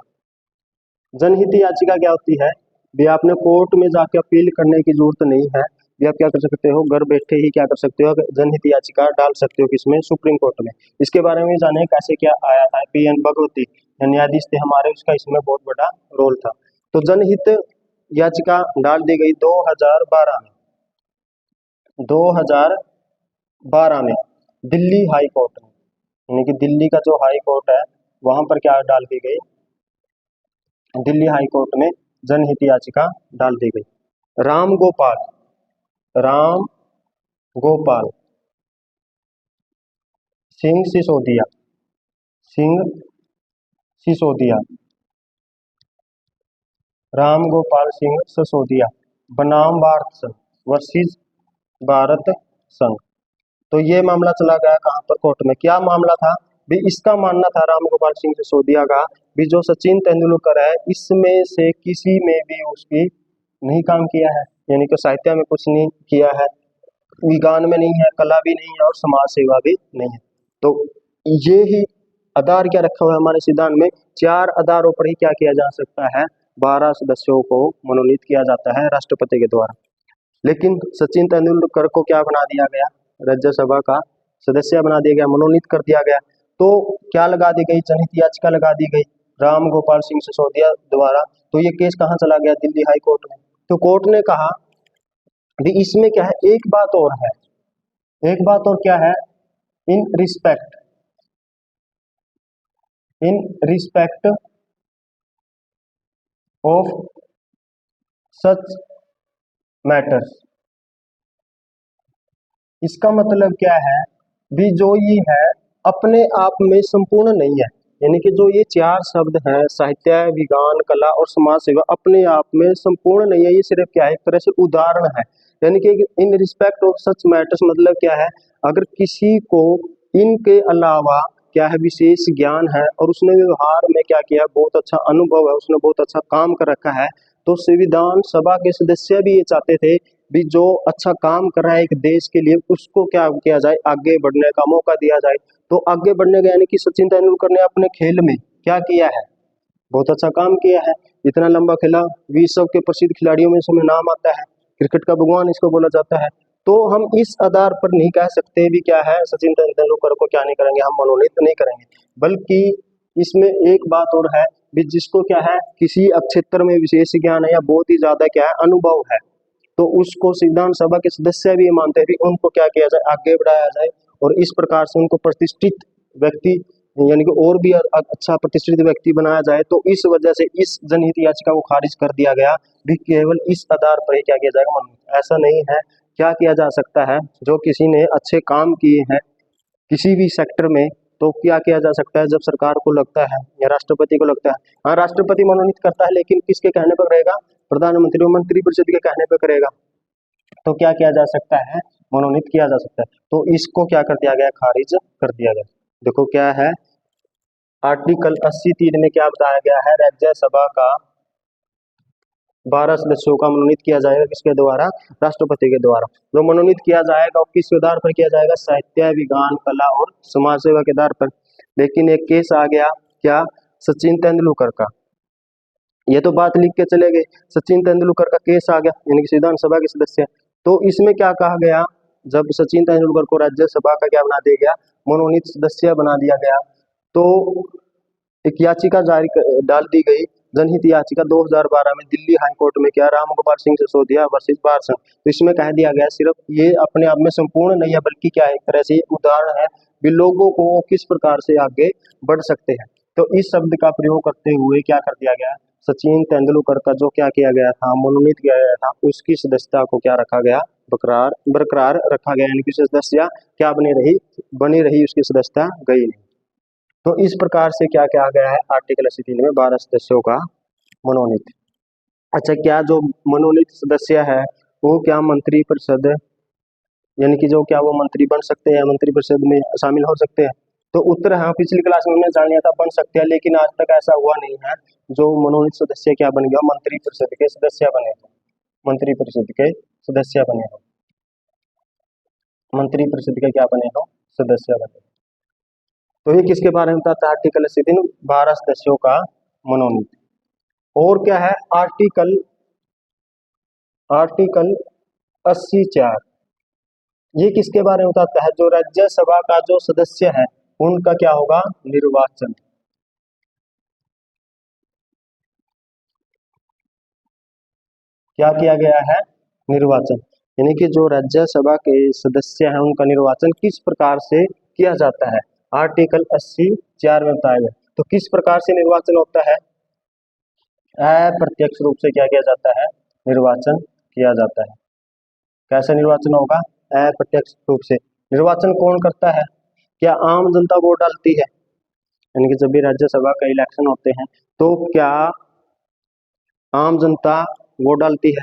S1: जनहित याचिका क्या होती है? भी आपने कोर्ट में जाके अपील करने की जरूरत नहीं है, भी आप क्या कर सकते हो? घर बैठे ही क्या कर सकते हो? जनहित याचिका डाल सकते हो। किसमें? सुप्रीम कोर्ट में। इसके बारे में जाने कैसे क्या आया था? पीएन भगवती न्यायाधीश थे हमारे, उसका इसमें बहुत बड़ा रोल था। तो जनहित याचिका डाल दी गई 2012 में, 2012 में दिल्ली हाई कोर्ट में, यानी कि दिल्ली का जो हाई कोर्ट है वहां पर क्या डाल दी गई? दिल्ली हाई कोर्ट में जनहित याचिका डाल दी गई। राम गोपाल, राम गोपाल सिंह सिसोदिया, सिंह सिसोदिया, राम गोपाल सिंह सिसोदिया बनाम भारत संघ वर्सेस भारत संघ। तो ये मामला चला गया कहाँ पर, कोर्ट में। क्या मामला था भी, इसका मानना था राम गोपाल सिंह सिसोदिया का भी जो सचिन तेंदुलकर है इसमें से किसी में भी उसकी नहीं काम किया है, यानी कि साहित्य में कुछ नहीं किया है, विज्ञान में नहीं है, कला भी नहीं है और समाज सेवा भी नहीं है। तो ये ही आधार क्या रखा हुआ है हमारे सिद्धांत में, 4 आधारों पर ही क्या किया जा सकता है, 12 सदस्यों को मनोनीत किया जाता है राष्ट्रपति के द्वारा। लेकिन सचिन तेंदुलकर को क्या बना दिया गया, राज्यसभा का सदस्य बना दिया गया, मनोनीत कर दिया गया। तो क्या लगा दी गई, जनहित याचिका लगा दी गई राम गोपाल सिंह सिसोदिया द्वारा। तो ये केस कहाँ चला गया, दिल्ली हाई कोर्ट में। तो कोर्ट ने कहा भी इसमें क्या है, एक बात और है, एक बात और क्या है, in respect of such matters. इसका मतलब क्या है भी, जो ये है अपने आप में संपूर्ण नहीं है, यानी कि जो ये 4 शब्द हैं साहित्य, विज्ञान, कला और समाज सेवा, अपने आप में संपूर्ण नहीं है, ये सिर्फ क्या है, एक तरह से उदाहरण है। यानी कि in respect of such matters मतलब क्या है, अगर किसी को इनके अलावा क्या है विशेष ज्ञान है और उसने व्यवहार में क्या किया, बहुत अच्छा अनुभव है, उसने बहुत अच्छा काम कर रखा है, तो संविधान सभा के सदस्य भी ये चाहते थे भी जो अच्छा काम कर रहा है एक देश के लिए, उसको क्या किया जाए, आगे बढ़ने का मौका दिया जाए। तो आगे बढ़ने का, यानी कि सचिन तेंदुलकर ने अपने खेल में क्या किया है, बहुत अच्छा काम किया है, इतना लंबा खेला, विश्व के प्रसिद्ध खिलाड़ियों में इसमें नाम आता है, क्रिकेट का भगवान इसको बोला जाता है। तो हम इस आधार पर नहीं कह सकते भी क्या है, सचिन तेंदुलकर को क्या नहीं करेंगे, हम मनोनीत नहीं करेंगे। बल्कि इसमें एक बात और है भी, जिसको क्या है किसी क्षेत्र में विशेष ज्ञान है या बहुत ही ज्यादा क्या है अनुभव है, तो उसको संविधान सभा के सदस्य भी मानते हैं भी उनको क्या किया जाए, आगे बढ़ाया जाए और इस प्रकार से उनको प्रतिष्ठित व्यक्ति, यानी कि और भी अच्छा प्रतिष्ठित व्यक्ति बनाया जाए। तो इस वजह से इस जनहित याचिका को खारिज कर दिया गया भी, केवल इस आधार पर ही क्या किया जाएगा, मनोनीत। ऐसा नहीं है, क्या किया जा सकता है, जो किसी ने अच्छे काम किए हैं किसी भी सेक्टर में, तो क्या किया जा सकता है, जब सरकार को लगता है या राष्ट्रपति को लगता है, हाँ राष्ट्रपति मनोनीत करता है, लेकिन किसके कहने पर करेगा, प्रधानमंत्री और मंत्रिपरिषद के कहने पर करेगा। तो क्या किया जा सकता है, मनोनीत किया जा सकता है। तो इसको क्या कर दिया गया, खारिज कर दिया गया। देखो क्या है, आर्टिकल 80(3) में क्या बताया गया है, राज्यसभा का 12 सदस्यों का मनोनीत किया जाएगा, किसके द्वारा, राष्ट्रपति के द्वारा। जो मनोनीत किया जाएगा वो किस आधार पर किया जाएगा, साहित्य, विज्ञान, कला और समाज सेवा के आधार पर। लेकिन एक केस आ गया क्या, सचिन तेंदुलकर का, ये तो बात लिख के चले गए, सचिन तेंदुलकर का केस आ गया, यानी कि संविधान सभा के सदस्य। तो इसमें क्या कहा गया, जब सचिन तेंदुलकर को राज्यसभा का क्या बना दिया गया, मनोनीत सदस्य बना दिया गया, तो एक याचिका डाल दी गई, जनहित याचिका 2012 में दिल्ली हाई कोर्ट में, क्या, राम गोपाल सिंह सिसोदिया वर्सेस भारत संघ। तो इसमें कह दिया गया सिर्फ ये अपने आप में संपूर्ण नहीं है, बल्कि क्या है, एक तरह से उदाहरण है भी लोगों को किस प्रकार से आगे बढ़ सकते हैं। तो इस शब्द का प्रयोग करते हुए क्या कर दिया गया, सचिन तेंदुलकर का जो क्या किया गया था, मनोनीत किया गया था, उसकी सदस्यता को क्या रखा गया, बरकरार रखा गया, यानी कि सदस्यता क्या बनी रही, उसकी सदस्यता गई नहीं। तो इस प्रकार से क्या कहा गया है, आर्टिकल 80(3) में 12 सदस्यों का मनोनीत। अच्छा, क्या जो मनोनीत सदस्य है वो क्या मंत्रिपरिषद, यानी कि जो क्या वो मंत्री बन सकते हैं, मंत्रिपरिषद में शामिल हो सकते हैं। तो उत्तर हाँ, पिछली क्लास में हमने जान लिया था बन सकते हैं, लेकिन आज तक ऐसा हुआ नहीं है जो मनोनीत सदस्य क्या बन गया, मंत्रिपरिषद के सदस्य बने हो, मंत्रिपरिषद के सदस्य बने हो, मंत्रिपरिषद के क्या बने हो, सदस्य बने। तो ये किसके बारे में बताता है, आर्टिकल 80(3), 12 सदस्यों का मनोनीत। और क्या है, आर्टिकल आर्टिकल 80(4), ये किसके बारे में बताता है, जो राज्यसभा का जो सदस्य है उनका क्या होगा, निर्वाचन। क्या किया गया है, निर्वाचन, यानी कि जो राज्यसभा के सदस्य हैं उनका निर्वाचन किस प्रकार से किया जाता है, आर्टिकल 80(4) में बताया गया। तो किस प्रकार से निर्वाचन होता है, अप्रत्यक्ष रूप से क्या किया जाता है, निर्वाचन किया जाता है। कैसे निर्वाचन होगा, अप्रत्यक्ष रूप से। निर्वाचन कौन करता है, क्या आम जनता वोट डालती है? यानी कि जब भी राज्यसभा का इलेक्शन होते हैं तो क्या आम जनता वोट डालती है?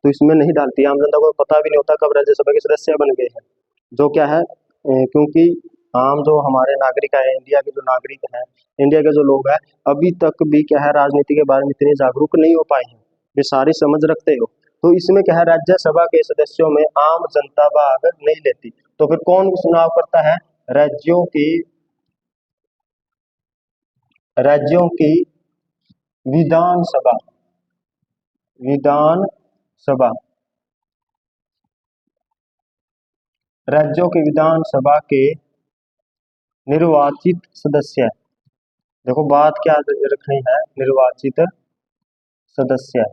S1: तो इसमें नहीं डालती। आम जनता को पता भी नहीं होता कब राज्यसभा के सदस्य बन गए हैं। जो क्या है क्योंकि आम जो हमारे नागरिक है, इंडिया के जो नागरिक हैं, इंडिया के जो लोग हैं, अभी तक भी क्या है राजनीति के बारे में इतने जागरूक नहीं हो पाए हैं, वे सारी समझ रखते हो। तो इसमें क्या है राज्यसभा के सदस्यों में आम जनता भाग नहीं लेती। तो फिर कौन चुनाव करता है? राज्यों की विधानसभा, विधानसभा, राज्यों की विधानसभा के निर्वाचित सदस्य। देखो बात क्या रखनी है, निर्वाचित सदस्य।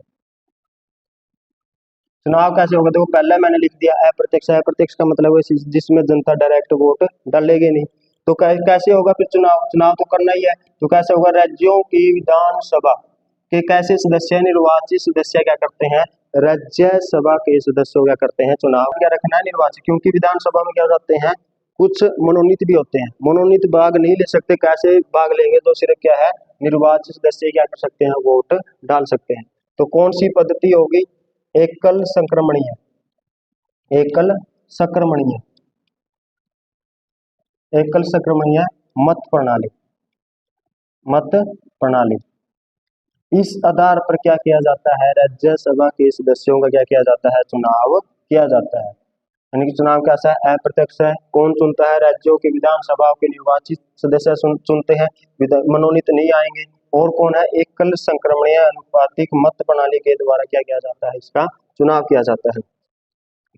S1: चुनाव कैसे होगा? देखो पहले मैंने लिख दिया अप्रत्यक्ष। अप्रत्यक्ष का मतलब है जिसमें जनता डायरेक्ट वोट डालेगी नहीं। तो कैसे होगा फिर चुनाव? चुनाव तो करना ही है। तो कैसे होगा? राज्यों की विधानसभा के कैसे सदस्य, निर्वाचित सदस्य क्या करते हैं? राज्यसभा के सदस्य क्या करते हैं? चुनाव क्या रखना है? निर्वाचित। क्योंकि विधानसभा में क्या हो जाते हैं, कुछ मनोनीत भी होते हैं। मनोनीत भाग नहीं ले सकते। कैसे भाग लेंगे? तो सिर्फ क्या है, निर्वाचित सदस्य क्या कर सकते हैं? वोट डाल सकते हैं। तो कौन सी पद्धति होगी? एकल संक्रमणीय, एकल संक्रमणीय, एकल संक्रमणीय मत प्रणाली, मत प्रणाली। इस आधार पर क्या किया जाता है? राज्यसभा के सदस्यों का क्या किया जाता है? चुनाव किया जाता है। यानी कि चुनाव कैसा है? अप्रत्यक्ष है। कौन चुनता है? राज्यों की विधानसभाओं के निर्वाचित सदस्य चुनते हैं, मनोनीत नहीं आएंगे। और कौन है? एकल संक्रमणीय अनुपातिक मत प्रणाली के द्वारा क्या किया जाता है? इसका चुनाव किया जाता है।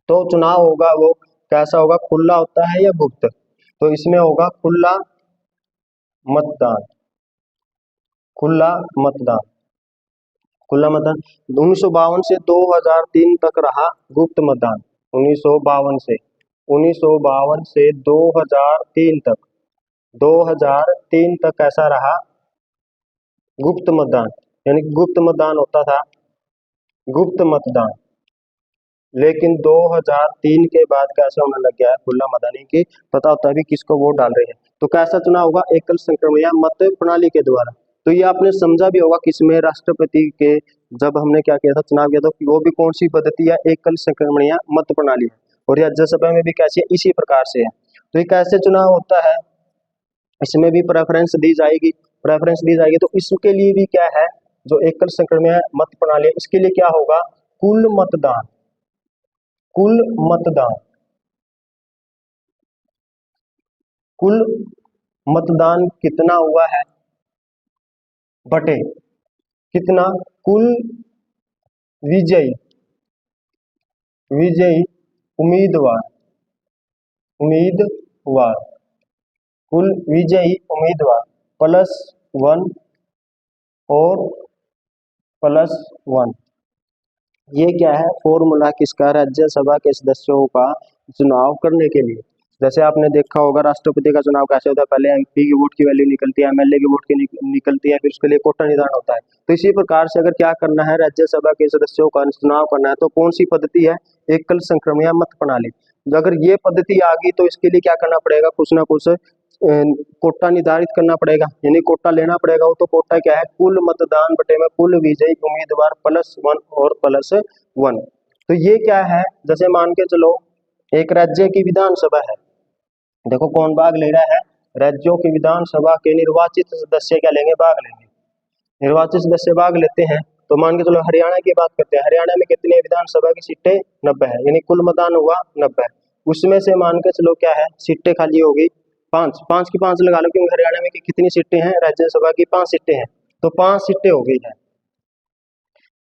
S1: तो चुनाव होगा वो कैसा होगा? खुला होता है या गुप्त? तो इसमें होगा खुला मतदान, खुला मतदान, खुला मतदान। 1952 से 2003 तक रहा गुप्त मतदान। 1952 से 2003 तक, 2003 तक कैसा रहा? गुप्त मतदान। यानी कि गुप्त मतदान होता था, गुप्त मतदान। लेकिन 2003 के बाद कैसा होने लग गया है? खुला मतदान की पता होता है भी किसको वोट डाल रहे हैं। तो कैसा चुनाव होगा? एकल संक्रमणीय मत प्रणाली के द्वारा। तो ये आपने समझा भी होगा किसमें, राष्ट्रपति के जब हमने क्या किया था, चुनाव किया था, वो भी कौन सी पद्धति है? एकल संक्रमणीय मत प्रणाली है। और राज्यसभा में भी कैसी है? इसी प्रकार से है। तो ये कैसे चुनाव होता है? इसमें भी प्रेफरेंस दी जाएगी, प्रेफरेंस दी जाएगी। तो इसके लिए भी क्या है, जो एकल संक्रमणीय मत प्रणाली है, इसके लिए क्या होगा? कुल मतदान, कुल मतदान, कुल मतदान कितना हुआ है बटे कितना? कुल विजयी, विजयी उम्मीदवार, उम्मीदवार, कुल विजयी उम्मीदवार +1 और +1। ये क्या है? फॉर्मूला किसका? राज्यसभा के सदस्यों का चुनाव करने के लिए। जैसे आपने देखा होगा राष्ट्रपति का चुनाव कैसे होता है, पहले एमपी की वोट की वैल्यू निकलती है, एमएलए की वोट की निकलती है, फिर उसके लिए कोटा निर्धारण होता है। तो इसी प्रकार से अगर क्या करना है, राज्यसभा के सदस्यों का चुनाव करना है, तो कौन सी पद्धति है? एकल संक्रमणीय मत प्रणाली। अगर ये पद्धति आ गई तो इसके लिए क्या करना पड़ेगा? कुछ ना कुछ कोटा निर्धारित करना पड़ेगा, यानी कोटा लेना पड़ेगा। वो तो कोटा क्या है? कुल मतदान बटे में कुल विजयी उम्मीदवार +1 और +1। तो ये क्या है? जैसे मान के चलो एक राज्य की विधानसभा है, देखो कौन भाग ले रहा है? राज्यों की विधानसभा के निर्वाचित सदस्य क्या लेंगे? भाग लेंगे। निर्वाचित सदस्य भाग लेते हैं। तो मान के चलो हरियाणा की बात करते हैं। हरियाणा में कितनी विधानसभा की सीटें? 90 है, यानी कुल मतदान हुआ 90। उसमें से मान के चलो क्या है, सीटें खाली होगी 5, 5 की 5 लगा लो, क्योंकि हरियाणा में कितनी सीटें हैं? राज्यसभा की 5 सीटें हैं। तो 5 सीटें हो गई है,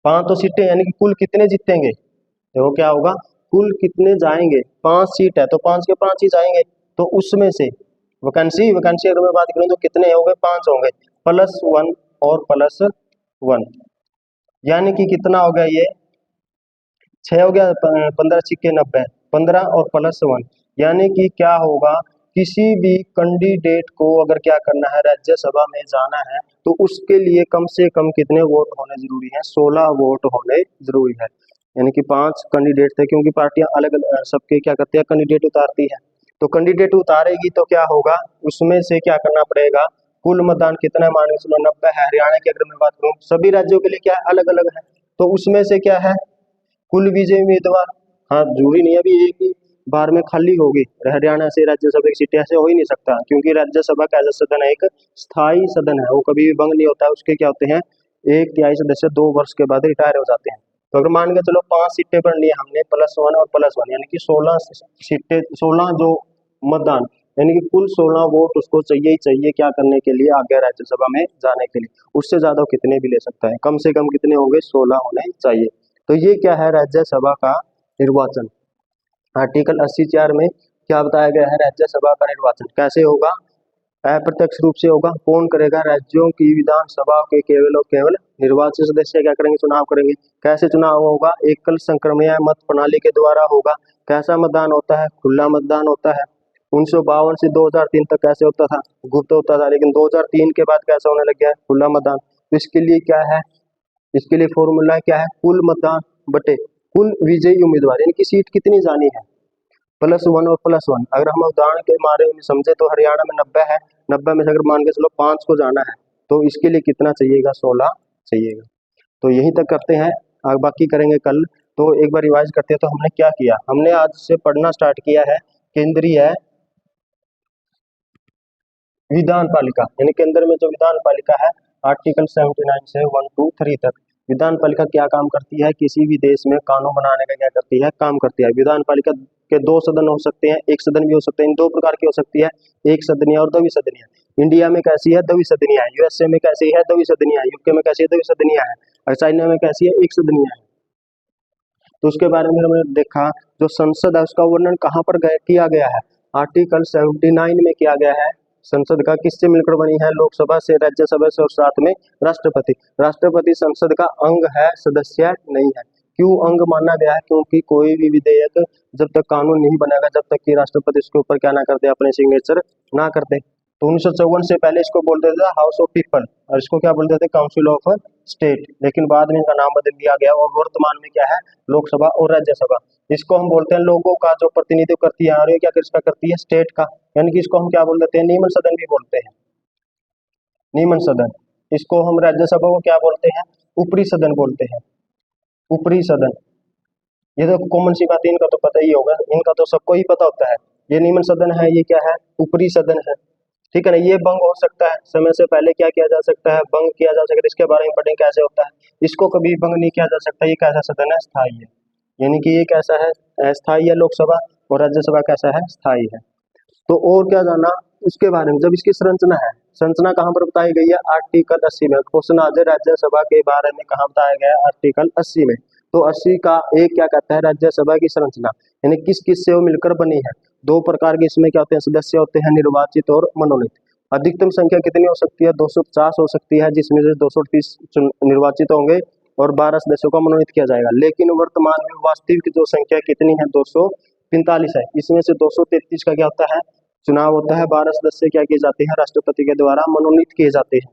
S1: 5 तो सीटें, यानी कि कुल कितने जीतेंगे? देखो क्या होगा, कुल कितने जाएंगे? 5 सीट है तो 5 के 5 ही जाएंगे। तो उसमें से वैकेंसी, वैकेंसी अगर मैं बात करूं तो कितने होंगे? 5 होंगे, +1 और +1, यानी कि कितना हो गया? ये 6 हो गया, 15 छिक्के 90, 15 और +1। यानी कि क्या होगा, किसी भी कैंडिडेट को अगर क्या करना है, राज्यसभा में जाना है, तो उसके लिए कम से कम कितने वोट होने जरूरी है? 16 वोट होने जरूरी है। यानी कि 5 कैंडिडेट थे, क्योंकि पार्टियां अलग अलग सबके क्या करती है? कैंडिडेट उतारती है। तो कैंडिडेट उतारेगी तो क्या होगा, उसमें से क्या करना पड़ेगा, कुल मतदान कितना है, मान के चलो 90 है। हरियाणा की अगर मैं बात करूँ, सभी राज्यों के लिए क्या है, अलग अलग है, तो उसमें से क्या है, कुल विजयी उम्मीदवार, हाँ जरूरी नहीं है अभी एक ही बार में खाली होगी हरियाणा से राज्यसभा की सीटें, ऐसे हो ही नहीं सकता, क्योंकि राज्यसभा का ऐसा सदन है, एक स्थायी सदन है, वो कभी भी भंग नहीं होता है। उसके क्या होते हैं, 1/3 सदस्य 2 वर्ष के बाद रिटायर हो जाते हैं। तो अगर मान के चलो 5 सीटें बढ़ ली हमने, +1 और +1 यानी कि 16 सीटें, 16 जो मतदान, यानी कि कुल 16 वोट उसको चाहिए ही चाहिए, क्या करने के लिए, आगे राज्यसभा में जाने के लिए। उससे ज्यादा वो कितने भी ले सकता है, कम से कम कितने होंगे, 16 होने चाहिए। तो ये क्या है, राज्यसभा का निर्वाचन। आर्टिकल 80(4) में क्या बताया गया है, राज्यसभा का निर्वाचन कैसे होगा, अप्रत्यक्ष रूप से होगा। कौन करेगा, राज्यों की विधानसभा के केवल और केवल निर्वाचित सदस्य क्या करेंगे, चुनाव करेंगे। कैसे चुनाव होगा, एकल संक्रमणीय मत प्रणाली के द्वारा होगा। कैसा मतदान होता है, खुला मतदान होता है। 1952 से 2003 तक कैसे होता था, गुप्त होता था, लेकिन 2003 के बाद कैसा होने लग गया है, खुला मतदान। तो इसके लिए क्या है, इसके लिए फॉर्मूला क्या है, कुल मतदान बटे कुल विजयी उम्मीदवार, यानी कि सीट कितनी जानी है, +1 और +1। अगर हम उदाहरण के मारे में समझे तो हरियाणा में 90 है, 90 में से अगर मान के चलो 5 को जाना है, तो इसके लिए कितना चाहिएगा, 16 चाहिएगा। तो यहीं तक करते हैं, आगे बाकी करेंगे कल। तो एक बार रिवाइज करते हैं, तो हमने क्या किया, हमने आज से पढ़ना स्टार्ट किया है केंद्रीय विधान पालिका, यानी केंद्र में जो विधान पालिका है, आर्टिकल 79 से 1 to 3 तक। विधान पालिका क्या काम करती है, किसी भी देश में कानून बनाने का क्या करती है, काम करती है। विधान पालिका के 2 सदन हो सकते हैं, एक सदन भी हो सकते हैं, इन 2 प्रकार की हो सकती है, एक सदनीय और द्विसदनीय। इंडिया में कैसी है, द्विसदनीय है। यूएसए में कैसी है, द्विसदनीय है। यूके में कैसी है, द्विसदनीय है। और चाइना में कैसी है, एक सदनीय है। तो उसके बारे में हमने देखा, जो संसद है उसका वर्णन कहाँ पर किया गया है, आर्टिकल 79 में किया गया है। संसद का किससे मिलकर बनी है, लोकसभा से, राज्यसभा से और साथ में राष्ट्रपति। राष्ट्रपति संसद का अंग है, सदस्य नहीं है। क्यों अंग माना गया है, क्योंकि कोई भी विधेयक जब तक कानून नहीं बनेगा, जब तक कि राष्ट्रपति इसके ऊपर क्या ना करते, अपने सिग्नेचर ना करते। तो 1954 से पहले इसको बोलते थे हाउस ऑफ पीपल, और इसको क्या बोलते थे, काउंसिल ऑफ स्टेट। लेकिन बाद में इनका नाम बदल दिया गया, और वर्तमान में क्या है, लोकसभा और राज्यसभा। इसको हम बोलते हैं लोगों का जो प्रतिनिधित्व करती है, और ये क्या किसका करती है, स्टेट का। यानी कि इसको हम क्या बोल देते हैं, नियमन सदन भी बोलते हैं, नियमन सदन। इसको हम राज्यसभा को क्या बोलते हैं, ऊपरी सदन बोलते हैं, ऊपरी सदन। ये तो कॉमन सी बात है, इनका तो पता ही होगा, इनका तो सबको ही पता होता है। ये नियमन सदन है, ये क्या है, ऊपरी सदन है, ठीक है ना। ये भंग हो सकता है, समय से पहले क्या किया जा सकता है, भंग किया जा सकता है। इसके बारे में पढ़ें कैसे होता है। इसको कभी भंग नहीं किया जा सकता। ये कैसा सदन है, स्थायी है, यानी कि ये कैसा है, स्थायी है लोकसभा, और राज्यसभा कैसा है, स्थायी है। तो और क्या जाना इसके बारे में, जब इसकी संरचना है, संरचना कहाँ पर बताई गई है, आर्टिकल 80 में। क्वेश्चन आज राज्यसभा के बारे में कहाँ बताया गया है, आर्टिकल 80 में। तो 80 का एक क्या कहता है, राज्यसभा की संरचना, यानी किस किस से वो मिलकर बनी है। 2 प्रकार के इसमें क्या होते हैं, सदस्य होते हैं, निर्वाचित और मनोनीत। अधिकतम संख्या कितनी हो सकती है, 250 हो सकती है, जिसमें से 230 निर्वाचित होंगे और 12 सदस्यों को मनोनीत किया जाएगा। लेकिन वर्तमान में वास्तविक जो संख्या कितनी है, 245 है। इसमें से 233 का क्या होता है, चुनाव होता है, 12 सदस्य क्या किए जाते हैं, राष्ट्रपति के द्वारा मनोनीत किए जाते हैं।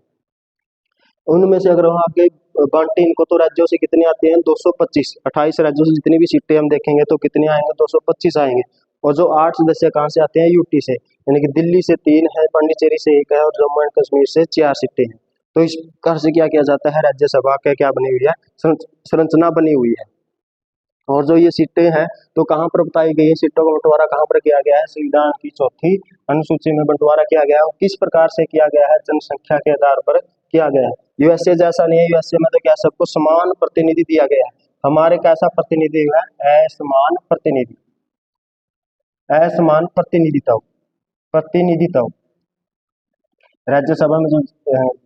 S1: उनमें से अगर हम आगे बांटे इनको, तो राज्यों से कितने आते हैं, 225। 28 राज्यों से जितनी भी सीटें हम देखेंगे तो कितने आएंगे, 225 आएंगे। और जो 8 सदस्य कहाँ से आते हैं, यूटी से, यानी कि दिल्ली से 3 है, पांडिचेरी से 1 है, और जम्मू एंड कश्मीर से 4 सीटें हैं। तो इस प्रकार से क्या किया जाता है, राज्यसभा का क्या बनी हुई है, संरचना बनी हुई है। और जो ये सीटें हैं तो कहाँ पर बताई गई है, सीटों का बंटवारा कहाँ पर किया गया है, संविधान की 4वीं अनुसूची में बंटवारा किया गया है। और किस प्रकार से किया गया है, जनसंख्या के आधार पर किया गया है। यूएसए जैसा नहीं है, यूएसए में तो क्या सबको समान प्रतिनिधि दिया गया है। हमारे कैसा प्रतिनिधि है, असमान प्रतिनिधि, असमान प्रतिनिधित्व, प्रतिनिधित्व। राज्यसभा में जो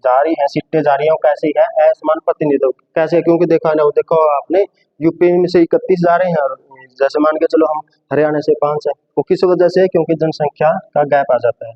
S1: जारी है, सीटें जारी है, वो कैसी है, असमान प्रतिनिधित्व। कैसे, क्योंकि देखा ना, देखो आपने यूपी में से 31 जा रहे हैं, और जैसे मान के चलो हम हरियाणा से 5 है। वो किस वजह से, क्योंकि जनसंख्या का गैप आ जाता है।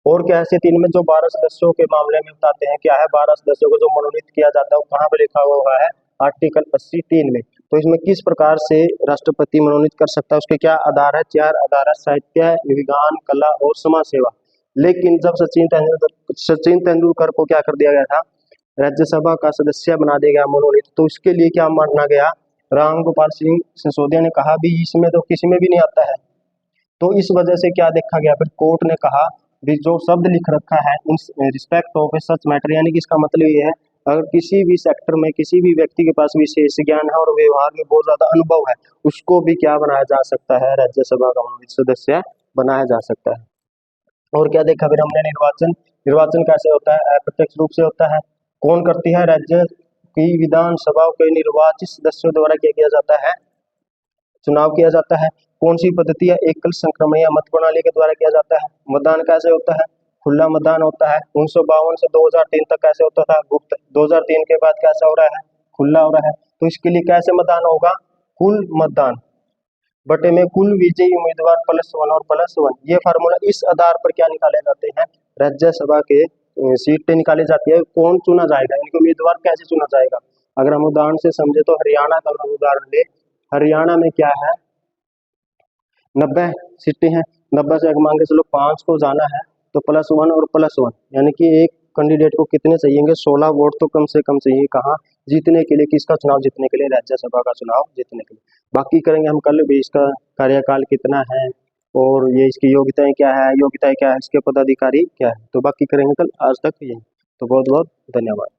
S1: और क्या है, 3 में जो 12 सदस्यों के मामले में बताते हैं, क्या है, 12 सदस्यों को जो मनोनीत किया जाता है, वो कहाँ पे लिखा हुआ है, आर्टिकल 80(3) में। तो इसमें किस प्रकार से राष्ट्रपति मनोनीत कर सकता है, उसके क्या आधार है, 4 आधार है, साहित्य, विज्ञान, कला और समाज सेवा। लेकिन जब सचिन तेंदुलकर को क्या कर दिया गया था, राज्यसभा का सदस्य बना दिया गया, मनोनीत, तो इसके लिए क्या माना गया, राम गोपाल सिंह सिसोदिया ने कहा भी इसमें तो किसी में भी नहीं आता है, तो इस वजह से क्या देखा गया, फिर कोर्ट ने कहा भी जो शब्द लिख रखा है in respect of A such matter, यानी कि इसका मतलब ये है अगर किसी भी सेक्टर में किसी भी व्यक्ति के पास विशेष ज्ञान है और व्यवहार में बहुत ज्यादा अनुभव है, उसको भी क्या बनाया जा सकता है, राज्यसभा का सदस्य बनाया जा सकता है। और क्या देखा फिर हमने, निर्वाचन। निर्वाचन कैसे होता है, अप्रत्यक्ष रूप से होता है। कौन करती है, राज्य की विधानसभा के निर्वाचित सदस्यों द्वारा क्या किया जाता है, चुनाव किया जाता है। कौन सी पद्धति है, एकल संक्रमण या मत प्रणाली के द्वारा किया जाता है। मतदान कैसे होता है, खुला मतदान होता है। 1952 से 2003 तक कैसे होता था, गुप्त। 2003 के बाद कैसा हो रहा है, खुला हो रहा है। तो इसके लिए कैसे मतदान होगा, कुल मतदान बटे में कुल विजयी उम्मीदवार +1 और +1। ये फार्मूला, इस आधार पर क्या निकाले जाते हैं, राज्यसभा के सीटें निकाली जाती है। कौन चुना जाएगा, इनके उम्मीदवार कैसे चुना जाएगा। अगर हम उदाहरण से समझे तो हरियाणा का उदाहरण ले, हरियाणा में क्या है, 90 सीटें हैं। 90 से अगर मान के चलो 5 को जाना है तो +1 और +1, यानी कि एक कैंडिडेट को कितने चाहिए, 16 वोट तो कम से कम चाहिए। कहाँ, जीतने के लिए, किसका चुनाव जीतने के लिए, राज्यसभा का चुनाव जीतने के लिए। बाकी करेंगे हम कल भी, इसका कार्यकाल कितना है और ये इसकी योग्यताएं क्या है, इसके पदाधिकारी क्या है, तो बाकी करेंगे कल। आज तक यही, तो बहुत बहुत धन्यवाद।